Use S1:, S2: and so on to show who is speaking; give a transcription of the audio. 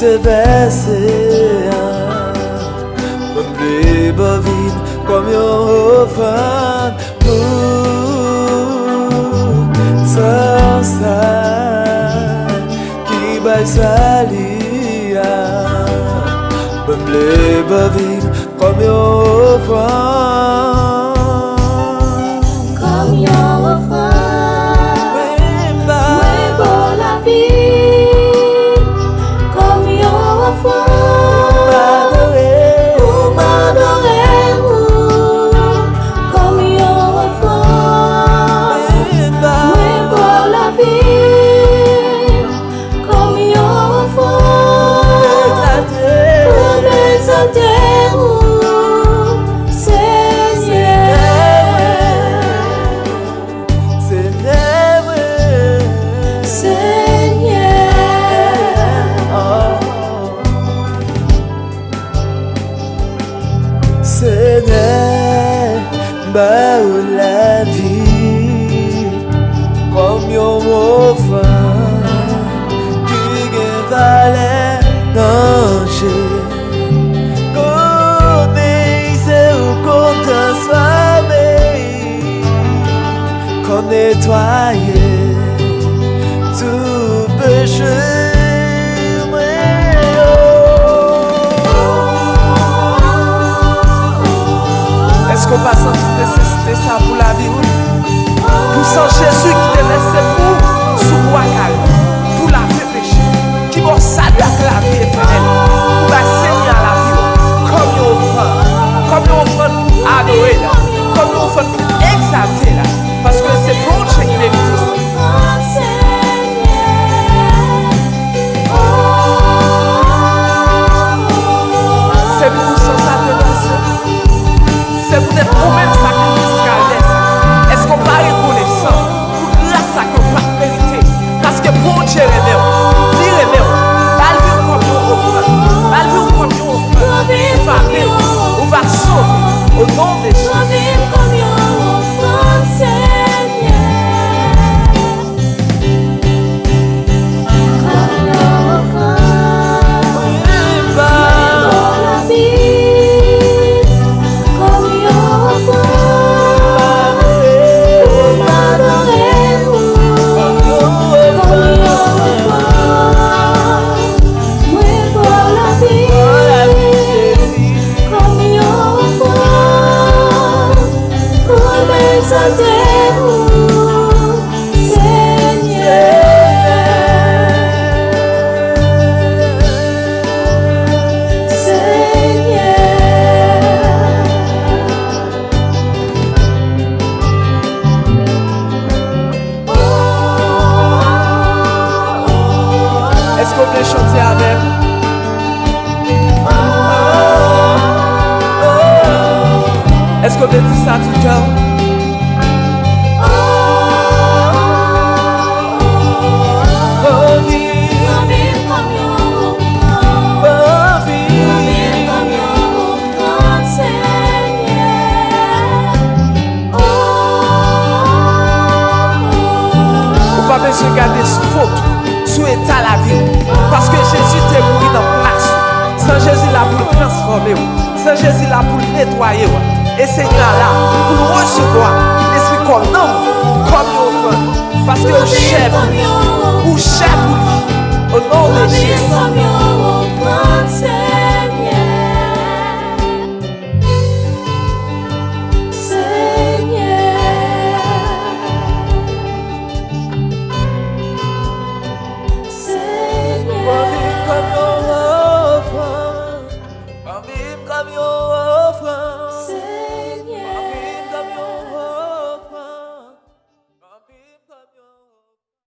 S1: se verser, m'emblé bovine comme une offrande pour sans ça qui baille salia, m'emblé bovine comme une offrande.
S2: Comme une offrande, oui, pour la vie, comme une offrande, pour m'adorer, comme une offrande, oui, pour la vie, comme une offrande, pour m'exalter.
S1: Seigneur, bah la vie comme yon offrande qui valait danger. Connaissez ou qu'on transformer, qu'on nettoyer tout péché. Est-ce qu'on passe en nécessité ça pour la vie? Pour Saint Jésus qui te laisse pour sous bois calme, pour la vie péché, qui va saluer avec la vie éternelle, pour la Seigneur à la vie, comme une offrande pour adorer, comme une offrande pour exalter là, parce que c'est bon Dieu qui mérite ça. C'est pour ça ça te laisse. C'est pour être vous-même sacrifice calvaire. Est-ce qu'on va reconnaissant pour grâce à qu'on va mériter? Parce que bon Dieu remet, il remet, elle vient comme une offrande, elle vient comme une offrande, on va sauver au nom de Jésus. Est-ce qu'on peut chanter avec? Est-ce qu'on peut dire ça tout le cœur? On va pas besoin de garder ce faute. Sous état la vie, parce que Jésus t'est mouru dans place. Saint Jésus là pour le transformer, Saint Jésus là pour le nettoyer, et Seigneur là pour nous recevoir l'esprit comme homme, comme une offrande, parce que au chef pour lui, au nom de Jésus.